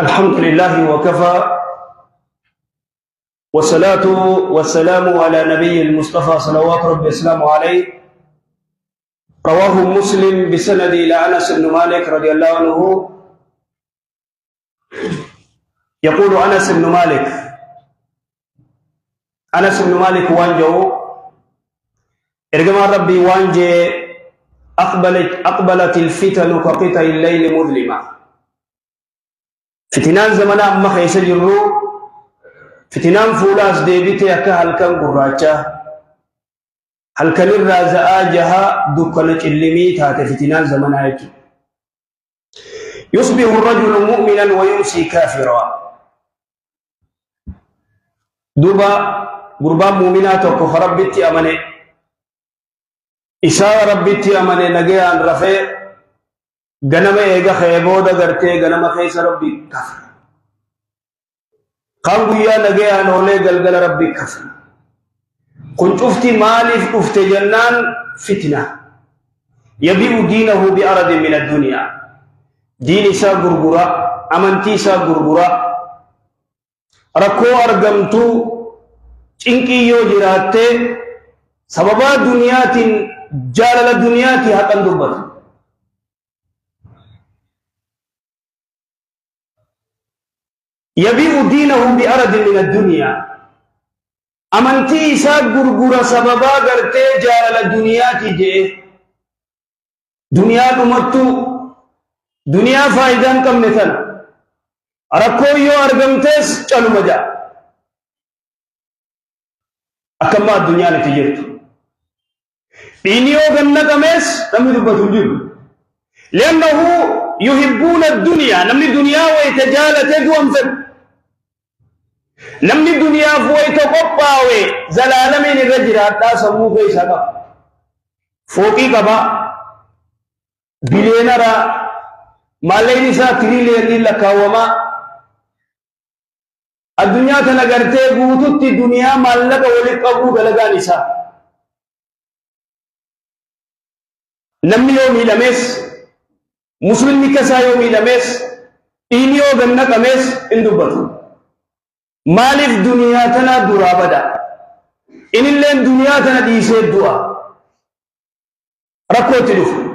الحمد لله وكفى، والصلاة والسلام على نبي المصطفى صلوات ربي وسلامه عليه. رواه مسلم بسند إلى أنس بن مالك رضي الله عنه، يقول أنس بن مالك وانجو إرجما ربي وانجي أقبلت الفتن كقطع الليل مظلمة. فتنان زمنا أما خيس جرو، فتنان فولاس ديبتي أكا هلكان قراجة، هلكان الرازاء جها دكانة اللمي تات فتنان زمنا يجو. يصبح الرجل مؤمنا ويمسي كافرا. دوبا قربان مؤمنات وكفر ربتي أمني إساء ربتي أمني نجيان رفع غنم إيغا خيبودا غرتي غنم خيس ربي كفر. قاموا نجيان أولي غلغل ربي كفر. كنت أفتي مالي أفتي جنان فتنة يبيع دينه بأرض من الدنيا. دين إساء غرغرة، أمنتي إساء غرغرة، ركو أرغمتو چنکی یو جراتے سببا دنیات جالل دنیاتی حقا دبت. يبيع دينه بأرض من الدنيا. أمنتي إساء غرغرة سببا غرتي جالل دنياتي جئ دنيا دمتو دنيا فائدان کم نتن رکو یو ارغمتس چلو مجا أكما الدنيا نتجرت بينيو غنى كمس نمي دبتو جيب لأنه يحبون الدنيا. نمي الدنيا ويتجالة دوام فد نمي الدنيا ويتقبع وزلالمي نرجرات لا سمو في سكا فوقي كبا بلينرا ماليني سا تريلين لكا وما الدنيا تنغرتي غوتت الدنيا مالك ولي قبو غلغا نساء نمي يومي لمس مسلم نكسا يومي لمس إنيو غنى كمس اندبتو مالف دنيا تنا درابدا إن اللين دنيا تنا ديسي الدعاء ركوت لفو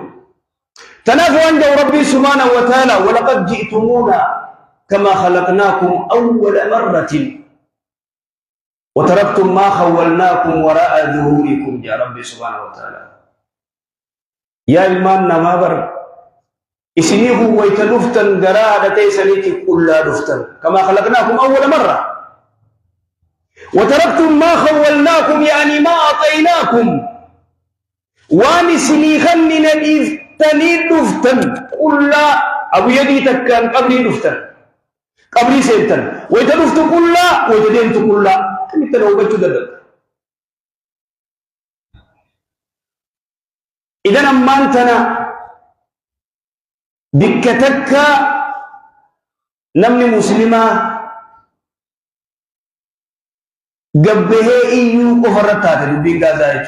تنافوا عند ربي سبحانه وتعالى ولقد جئتمونا كما خلقناكم أول مرة وتركتم ما خولناكم وراء ظهوركم يا ربي سبحانه وتعالى. يا إيمان نمابر إسنيه ويتلفتن قراءة تيسنيتي كلها لفتن كما خلقناكم أول مرة وتركتم ما خولناكم يعني ما أعطيناكم واني سنيخنن إفتنين لفتن كلها أبو يدي تكان قبلي لفتن قبلي سينتن ويتلفت كلها ويتدينت كلها كم يتلوبت ددد. إذن أمانتنا بكتك نمني مسلمة قبه إيو كفرتها تدبين قازايج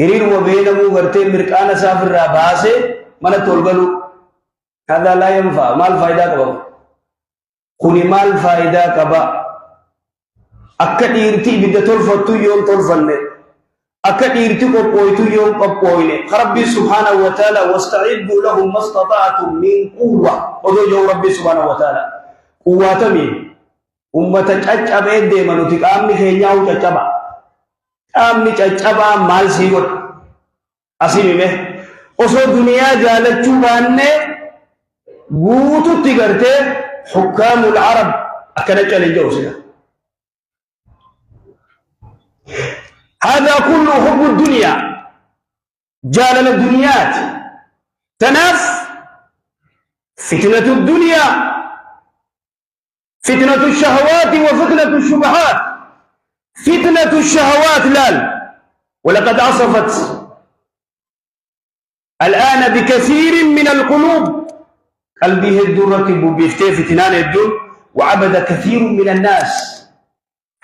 هرين وبينمو ورتين مركانا سافر راباسي من تولغلو هذا لا ينفع. مال فايدة كبا كوني مال فايدة كبا أكد إرتي بدأ تلفتو يوم تلفنه أكد إرتي قبويتو يوم قبوينه. ربي سبحانه وتعالى واستعدوا لهم ما استطعتم من قوة. وذو جو ربي سبحانه وتعالى قوة مين أمة تجعب إيدي منوتك آمني خينياو تجعبا آمني تجعبا مال سيغت أسيمي مه أسو دنيا جالت چوبانه غوتو تيغرتي حكام العرب أكنت للجوزنا. هذا كله حب الدنيا جالل الدنيات تناف فتنة الدنيا فتنة الشهوات وفتنة الشبهات. فتنة الشهوات لال ولقد عصفت الآن بكثير من القلوب قلبه الدرة بيفتي فتنان الدر وعبد كثير من الناس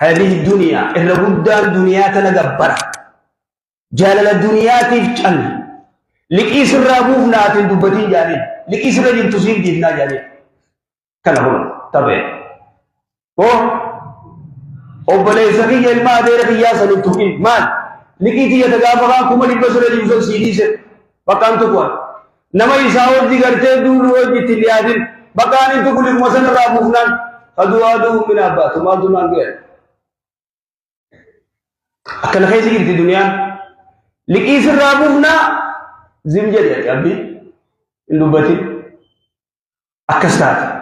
هذه الدنيا إلا قدام دنيا تنقبرة جالل الدنيا تفجل لكيس الرابوف ناتن دبتين جانين لكيس رجل تصيب جيفنا جانين كان هو تبع أو بلي سكي الماء دير خيا سنتوكين مان لكيتي يتجابا كم لبسر يوسف سيديس بكان تقول نما يساوي دي كرتے دور جتليادين بكان تقول مثلا رابوفنان أدو من أبا ثم دونان غير أكن خير سكير في الدنيا لكيس رابوفنا زمجة يا أبي اللبتي أكستات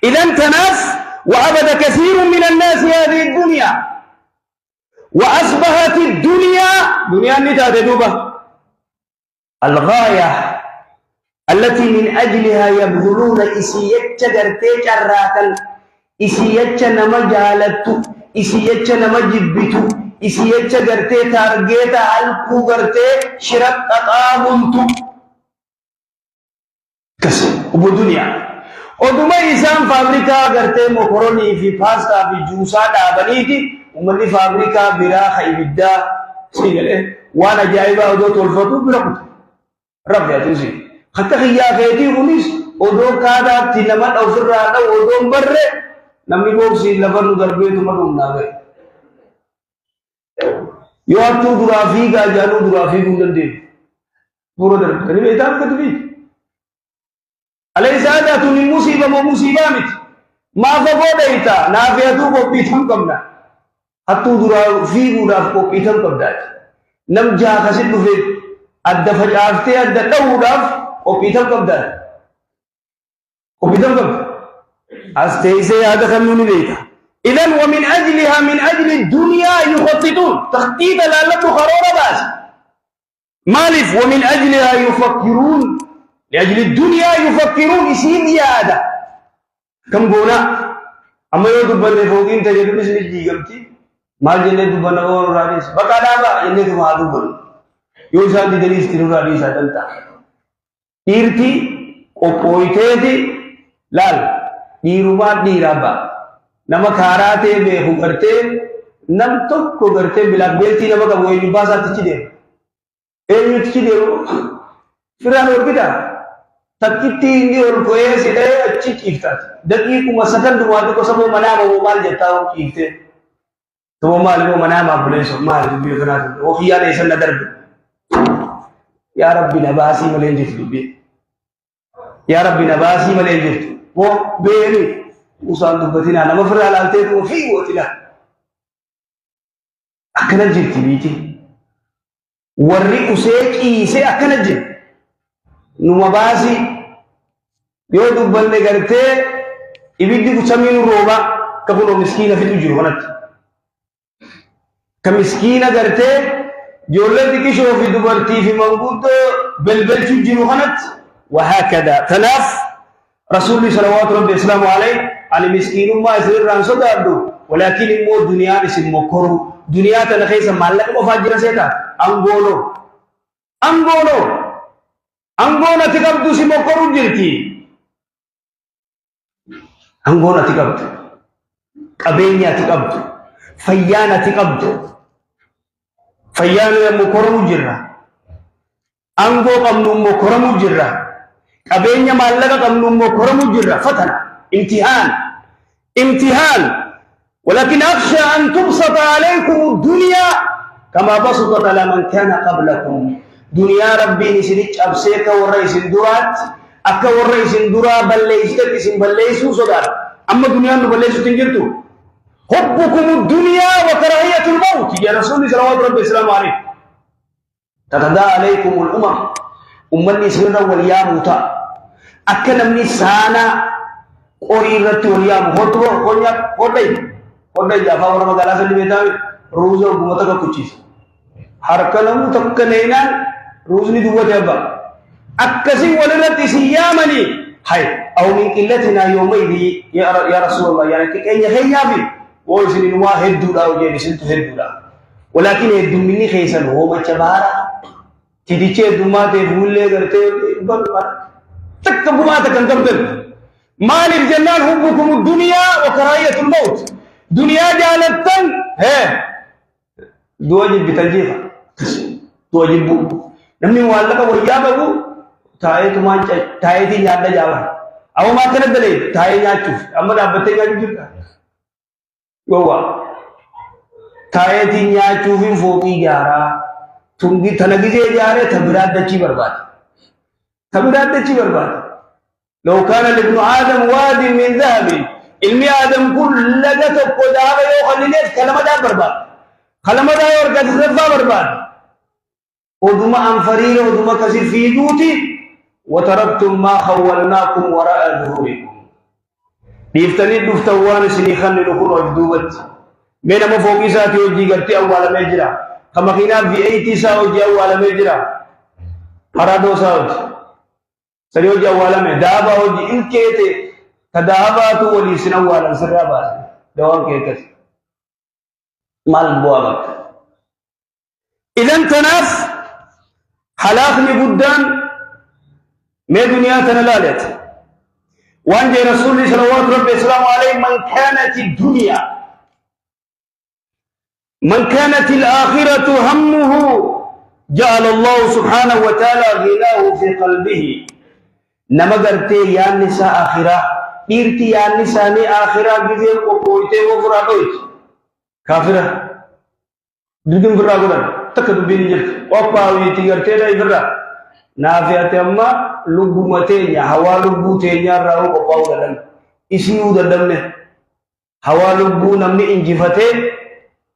إذا تناس وعبد كثير من الناس هذه الدنيا وأصبحت الدنيا دنيا نتادبها الغاية التي من أجلها يبذلون إسيتش درتيش الراكل إسيتش نما جالتو إسيتش نما جبتو إسيتش درتي تارجيتا ألقو درتي شرط أطابنتو كسر أبو دنيا ودوما إنسان فابريكا غرتي مكروني في باستا في جوسا دابنيتي ومن فابريكا برا خيبدا سيغله وانا جايبا ودو تولفتو بركت رب يا تنسي حتى خيا خيتي ونيس ودو كادا تنمت او فرا ودو بر نمي بوسي لفن دربي تمدوم ناغي يواتو درافي کا جانو درافي گندندي پورا در کني بيتام كتبي أليس هذا من مصيبة ومصيبة ما فقود إيتا نافيتو قبيتهم قبنا حتو درا في قراف قبيتهم قبدات نمجا خسد في الدفج عفتي الدتو راف قبيتهم قبدات قبيتهم قبد أستيسي هذا خلوني بيتا إذن ومن أجلها من أجل الدنيا يخططون تخطيط لألت خرورة باس مالف ومن أجلها يفكرون لأجل الدنيا يفكرون يسين زيادة كم قولا أما يو دبنا فوقين تجد مثل الجيغمتي ما جنة دبنا ور راديس بقى دابا إنه كما دبنا يو سان دي دليس تنو راديس أدلتا إيرتي قويتي لال إيروبات ديرابا نما خاراتي بيخو کرتے نم تک کو کرتے بلاک بیلتی نما کبوئی نباسا تچی دے ایمی تچی دے فران اور کتا تکتی انگی اور کوئے سیدھے اچھی چیفتا دقیق مسکن دماغی کو سب وہ منام وہ مال جتا ہوں چیفتے تو وہ مال وہ منام آپ بلے سو مال جو بنا وہ خیال ایسا ندر یا ربی نباسی ملین جت بھی یا ربی نباسی ملین جت وہ بیری وصان دبتنا نما فرع لالتے تو فی وتلا اکنا جت بیتی ورّی اسے کیسے اکنا جت نمباسي يودو بلد کرتے ibiddi kusaminu roba kabuno miskina fitu jiru kanatti ka miskina garte jollati kisho fi dubarti fi manguddo belbelchu jiru kanatti وهكذا تناف رسول الله صلوات ربي السلام عليه على مسكين ما يصير ران صدادو ولكن مو دنيا اسم مكرو دنيا تنخيس مالك مفاجر سيتا أنغونا تكبدو سي مكرو جرتي أنغونا تكبدو قبينيا تكبدو فيانا تكبدو فيانا مكرو جرا أنغو قمنو مكرو جرا قبينيا مالك قمنو مكرو جرا فتنة امتحان ولكن أخشى أن تبسط عليكم الدنيا كما بسطت على من كان قبلكم دنيا ربي نسيت أبسيك والرئيس الدرات أكا والرئيس الدرا بلّيستك اسم بلّيسو صدار أما دنيا نبلّيسو تنجرتو حبكم الدنيا وكراهية الموت يا رسول الله صلى الله عليه وسلم تتدى عليكم الأمم أمني سرنا والياموتا أكا نمني سانا قريرت واليام هدو قرية جافا ورما قالا سلي بيتاوي روزو بمتك كچيس حركلمو تكنينا روزني دوة أبا أكسي ولدت سيامني هاي أو من قلتنا يومئذ يا رسول الله يعني كأن يخيابي ويسنين واحد دولا وجيني سنتو هد دولا ولكن هد مني خيسا هو ما چبارا تديچه دماته بھولے کرتے تكبما تكنتم مال الجنان حبكم الدنيا وكراهية الموت دنيا جالتن ہے دو جب بتنجيفا دو جب نمني موالك ويابه تائے تمان تائے تھی یاد جاوا أو ما كان دليل تاي ناتشوف أما دابتي ناتشوف يوا تاي تي ناتشوف فوقي جارا تونغي تنغي جارا تبراد دچي برباد تبراد دچي برباد لو كان لابن آدم واد من ذهب علمي آدم كل لغة قدامه يخليني كلمة دا برباد كلمة دا يورقات رفا برباد ودما أنفرين ودما كثير في دوتي وتركتم ما خولناكم وراء ظهوركم بيفتني دفتوان سنيخان لنقول وجدوبت من ما فوقي ساتي وجي قرتي أول مجرى كما كنا في أي تسا وجي أول مجرى هرادو ساوت سريو جي أول مجرى دابا وجي إنكيتي تدابا تو ولي سنوالا سرابا دوان كيكس مال بوابك إذن تناف حلاقني بدان ما دنيا تنلالت وان جاء رسول الله صلى الله عليه وسلم عليه من كانت الآخرة همه جعل الله سبحانه وتعالى غناه في قلبه نما قرتي يا نساء آخرة إرتي يا نساء آخرة بذيك وقويته وفرادويت كافرة دقم فراغنا تكتب بينجل وقاوي تيغرتي دا إفرا نافيات أما لبو متينيا هوا لبو تينيا راو قاو دلن إسيو دلن هوا لبو نمني إنجفتي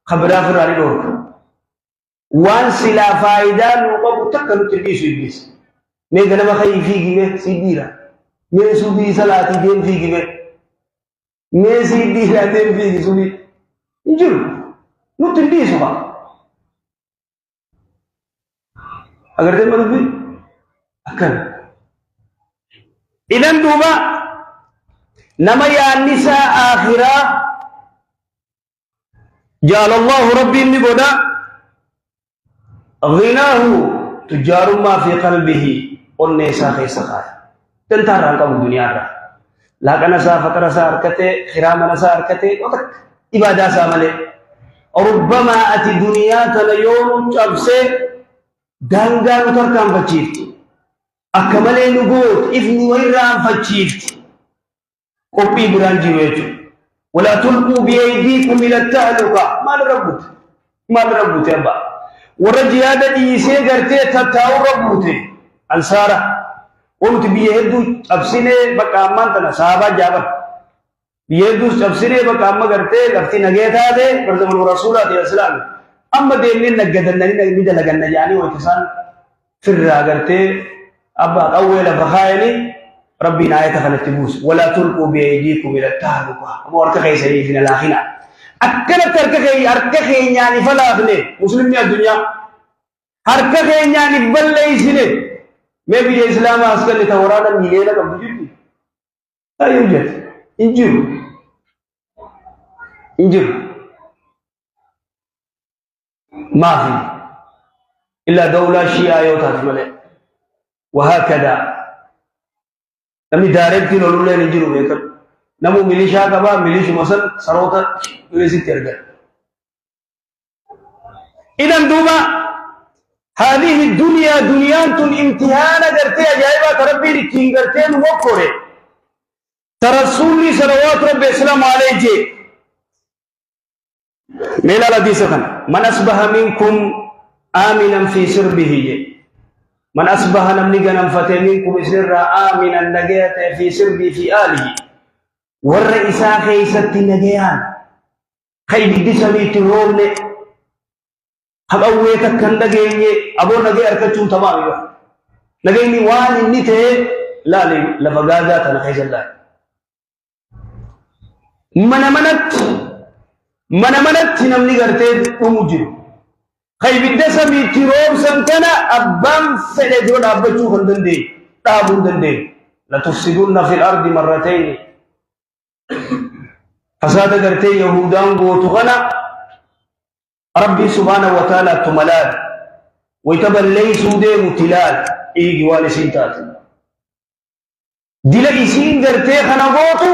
خبرا فراري دورك وان سلا فايدة نوقف تكتب تلبيسو إبليس ميغنا ما خي فيكي سيديرا مي سوبي صلاتي دين فيكي مي سيديرا دين فيكي سوبي انجل نو تلبيسو با agar dia lebih akan. Idan duba nama ya nisa akhirah ja'ala Allah rabbi inni boda ghinahu tujaru ma fi qalbihi onne sa khaisaka tentara kamu dunia ra la kana sa fatara sa arkate khirama sa arkate otak ibadah sa male rubbama ati dunia talayun abse دانغان تركان فجيفت أكملي نقول إذن ويران فجيفت قبي برانجي ويجو ولا تلقوا بأيديكم إلى التهلكة ما لربوت يبا ورجيادة إيسي قرتي تتاو ربوت أنصارة قلت بيهدو أبسيني بقى أمان تنا صحابة جابر بيهدو أبسيني بقى أما قرتي لفتي نقيت هذا برزمن رسولة الإسلام أما دينين نجدنا نجد لجنة يعني وإتصال في الرجالة أبا أول بخايني ربنا يتخلى تبوس ولا تلقوا بأيديكم إلى التهلكة أما أركخي سيء في الآخرة أكلت أركخي يعني فلا أغني مسلمين الدنيا أركخي يعني بل يسني ما في الإسلام أسكن لتورانا ميلينا كم تجيبني لا يوجد إنجيل ما في إلا دولة شيعة يوتات ملئ وهكذا نمي داركتي لولولين نجيرو بيكر نمو ميليشا كبا ميليشو مثل سروتا يليسي ترغل إذن دوبا هذه الدنيا دنيان امتحان قرتي أجائبا تربي لكين قرتين وقوري ترسولي صلوات ربي السلام عليه جي ميلا لديسكن من أصبح منكم آمنا في سربه من أصبح نمنيغا فتى منكم سر آمنا نجيت في سربه في آله والرئيسا خيست نجيان خي بدسمي ترون هل أويتك كان نجيني أبو نجي أركتشون تماما نجيني وان النته لا لفقادات أنا خيز الله منت نمني قرتين ومجر خي بدسمي تروب سنتنا أبام فلدون أبجو هندندي تابون دندي لتفسدون في الأرض مرتين فساد قرتين يهودان قوتغنا ربي سبحانه وتعالى تملال ويتبل ليسوا دي متلال إيجي والسين تاتي دل إسين قرتين خنقوتو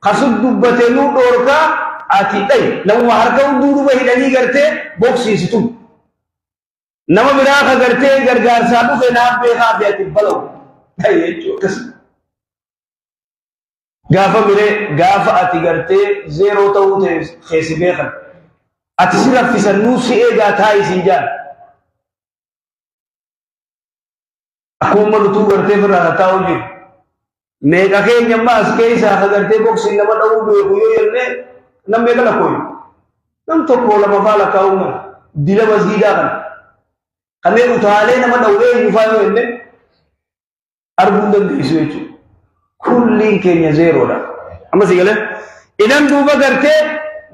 خسد دبتنو دوركا آتي أي لو هركو دودو بهدني قرتي بوكسي ستون نما براخ قرتي غرغار سابو في نام بيخا بياتي بلو أي جو كس غافا ميري غافا أتيغرتي زيرو توتي خيسي بيخن أتسير في سنوسي إيجا تاي سنجان أكون ملتو غرتي فرا تاو جي ميكا كي نيما أسكي ساخا غرتي بوكسي نما داو بيخويو يلني نم ميكا لكوي نم توقو لما فالا كاوما ديلا مسجدا كان خمي أتالي نما داولي يفايو يلني أربون دم ديسويتو كل كينيا زيرو لا أما سيقول إذا دوبا قرتي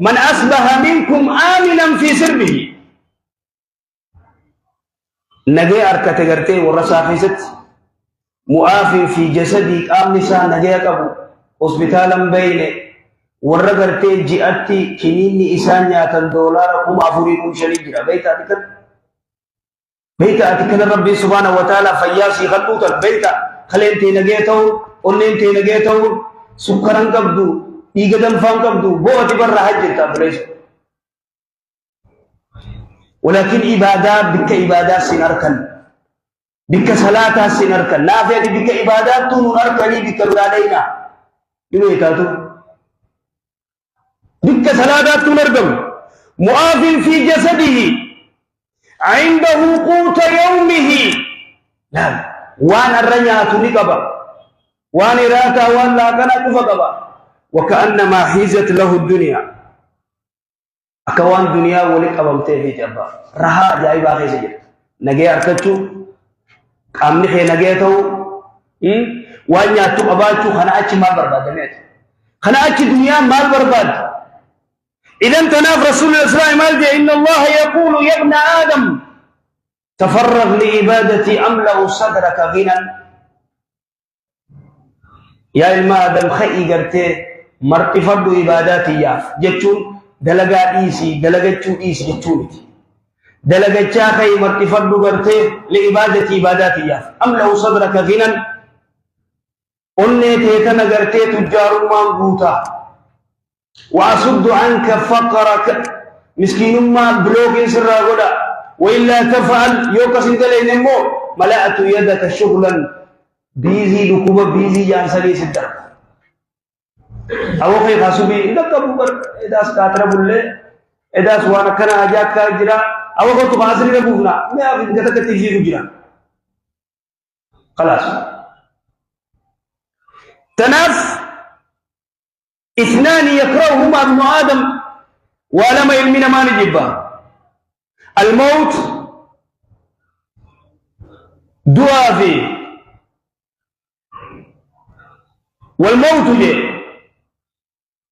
من أصبح منكم آمنا في سربه نجي أركت قرتي ورسا خيست مؤاف في جسدي آمنسا نجي أكبو هسبتالا بين ورا قرتي جئتي كنيني إسانيا $10 كم أفريكم شريجرا بيتا أتكن ربي سبحانه وتعالى فياسي خلقوت البيتا خلينتي نجيتو onnenti nageetaw sukkaran qabdu dhiigadan faan qabdu bo'ati barra hajjeta bilees ولكن عبادات بك عبادات سنركن بك صلاة سنركن نافع بك عبادات تنركني بك ولادينا إنه يكاتو بك صلاة تنركن مؤاف في جسده عنده قوت يومه لا وانا الرنيا تنقبا وان راتا وان لا كان كفقبا وكأنما حيزت له الدنيا أكوان دنيا ولك أبمته في جبا رها جايبا خي سجد نجي أركتشو أمني خي نجيتو وان ياتو أباتشو خنا أتش مال برباد دميت خنا أتش دنيا مال برباد إذا تناف رسول الله صلى الله عليه وسلم إن الله يقول يا ابن آدم تفرغ لعبادتي أملأ صدرك غنى يا المادم خي قرتي مرتفض عباداتي ياف جتون دلغا ايسي دلغتشو ايسي جتونتي دلغتشا خي مرتفض قرتي لعبادتي عباداتي ياف املأ صدرك غنى أني تيتنا قرتي تجار مانقوتا وأصد عنك فقرك مسكين ما بلوك سرا غدا وإلا تفعل يوكس انتلين مو ملأت يدك شغلا بيزي لكوبا بيزي جانسالي سدر أو في خاصبي إذا كبر إذا سكاتر بولي إذا سوانا كان أجاك جرا أو كنت خاصري ربونا ما أبي كتك تيجي جرا خلاص تناف اثنان يكرههما ابن آدم ولم يلمن ما نجبا الموت دعاء فيه والموت جي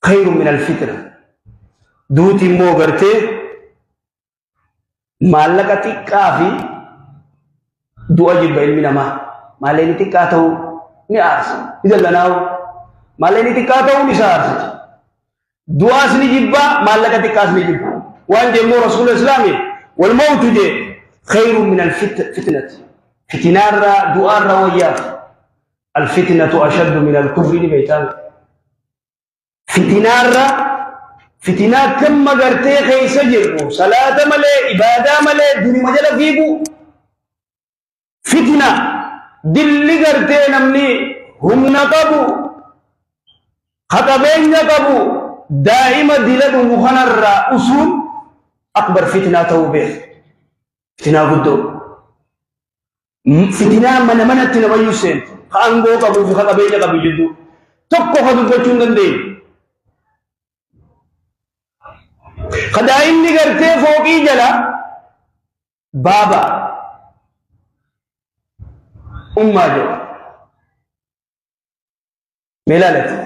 خير من الفتنة دوتي مو غرتي مالكتي كافي دعاء جبا يلمن ما لينتي كاتو نعرس إذا لناو ما لينتي كاتو نسارس دعاء سنجبا مالكتي كاس نجبا وان جمو رسول الإسلام والموت جي خير من الفتنة فتنة دعاء روياف الفتنة أشد من الكفر بيتان فتنة كم مغرتي خيس جربو صلاة ملي عبادة ملي دني مجل فيبو فتنة دل غرتي نمني هم نقبو خطبين نقبو دائما دلد مخنر أصول أكبر فتنة توبه فتنة قدو فتنة من تنبيو سنت خانغو قبو في خطبين قبو جدو تقو خدو بچون دي خدائن نگرتے فوقی جلا بابا امہ جو میلا لیتے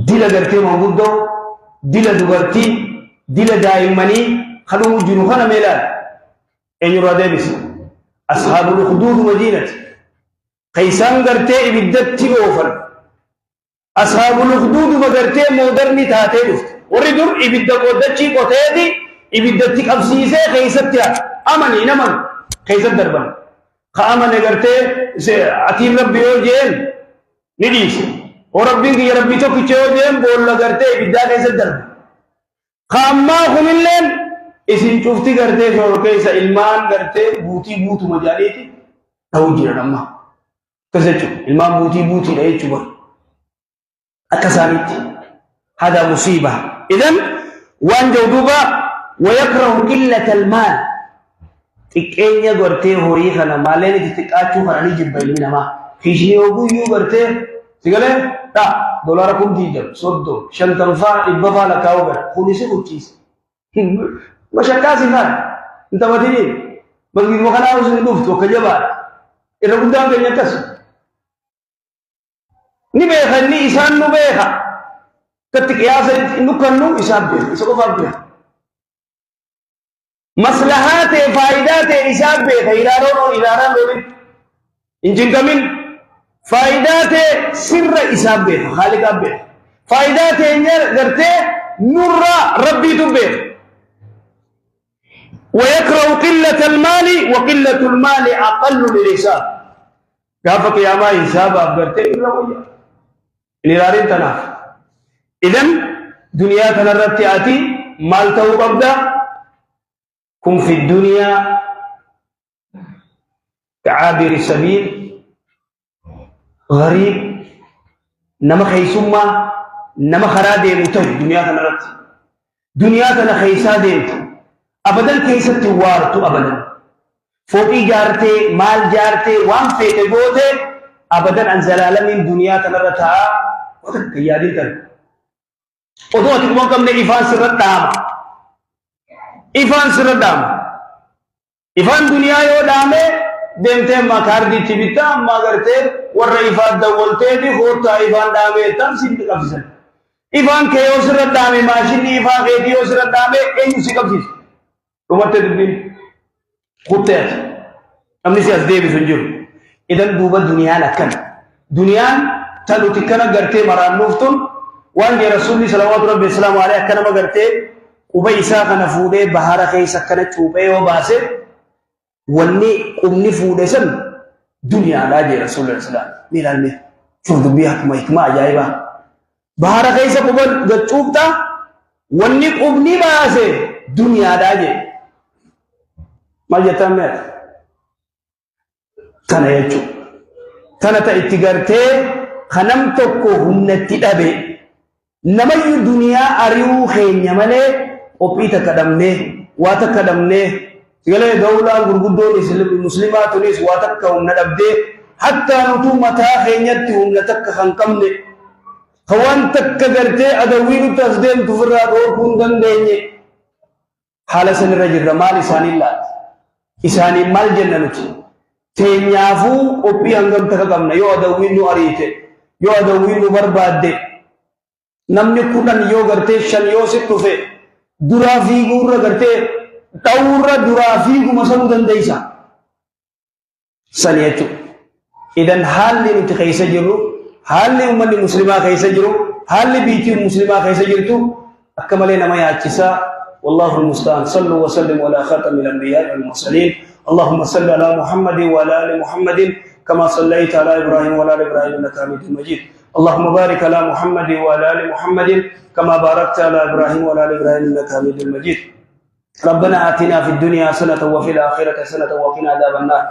دل گرتے موجود دو دل دگرتی دل دائمانی خدو جنو خنا میلا این رادے بس أصحاب الخدود مدينة قيسان قرتي إبدت تيوفر أصحاب الخدود مقرتي مودرني تاتي دفت وردر إبدت قدتي قتادي إبدت قبسيسي قيستيا أمني نمن قيست دربان خامن قرتي عتيم ربي يوجين نديس وربي يا ربي تو كيو جين بول قرتي إبدت قيست دربان خاما خملين isin cufti gartee shorkeessa ilmaan gartee buutii buutuma jaaleeti ta'uu jira namma تسجل المام بوتي لا يجبر أكسانيت هذا مصيبة. إذن وان جودوبا ويكره قلة المال تكينيا غرتي هوريخنا مالين تتكاتو خراني جبال منما خيشني وقو يو غرتي تقولي تا دولار كم ديجل صدو شنطنفا إبفا لكاوغر خونيسي كوچيس مشاكاسي فان انت ما تجي بس مخنا وزن لفت وكجبال إذا كنت أنت ينكسر نبيخا ني إسان نبيخا كتك ياسر نكنو إسان بيخ إسان بيخ مصلحات فائدات إسان بيخ إداران لولي إنجن كمين فائدات سر إسان بيخ خالق بيخ فائدات إنجر غرتي نور ربي تبيخ. ويكره قلة المال وقلة المال أقل للحساب كافك يا ما حساب أبغرتي إلا ويا نيرارين تناف. إذن دنيا تنرتي آتي مال تو قبدا كن في الدنيا كعابر السبيل غريب نما خيسوما نما خرادي متوي دنيا تنخيسا ديمت أبدا كيسة وارتو أبدا فوقي جارتي مال جارتي وان فيت بوته أبدا أنزل من دنيا تنرتها وتكيادين تن أدوات الموكم ne ifan siradam ifan dunia yo dame demte makar di tibita magarte warra ifan dawolte di hota ifan dame tam sind kafsan ifan keyo siradame mashin ifan keyo siradame enyu sikafsis rumate dibin kutet amni si asdebi sunjur idan duba dunia lakan dunian talu tikana garte maran nuftun wan di rasulullah sallallahu alaihi wasallam kana magarte ubay isa kana fude bahara kaysa kana chupe yo base wanni umni fude san dunia la di rasulullah sallallahu alaihi wasallam milal me fudu bi hikma ajaiba bahara kaysa kubal gachupta wanni umni base dunia daje maljatammer kana yachu kana ta ittigarte khanam tokko hunnati dabe namayu dunia ariu khenya male opita kadamne wata kadamne sigale dawla gurguddo muslimatunis wata kaumna dabde hatta nutu mata khenyatti humna takka khankamne kawan takka garte adawinu tasden tufra do kundan denye halasan rajul mal isanillah isani mal jannanuti tenyafu opi angam takka kamna yo adawinu arite yo adawinu barbadde namni kudan yo garte shan yo situfe dura figura garte taura dura figu masalu dandaisa saniyatu. Idan halli nuti kaysa jiru halli ummanni muslima kaysa jiru halli biti muslima kaysa jirtu akkamale nama yaachisa wallahu almusta'an. Sallu wa sallimu ala khatamil anbiya'i wal mursalin. اللهم صل على محمد وعلى ال محمد كما صليت على ابراهيم وعلى ال ابراهيم انك حميد مجيد. اللهم بارك على محمد وعلى ال محمد كما باركت على ابراهيم وعلى ال ابراهيم انك حميد مجيد. ربنا آتنا في الدنيا حسنة وفي الآخرة حسنة وقنا عذاب النار.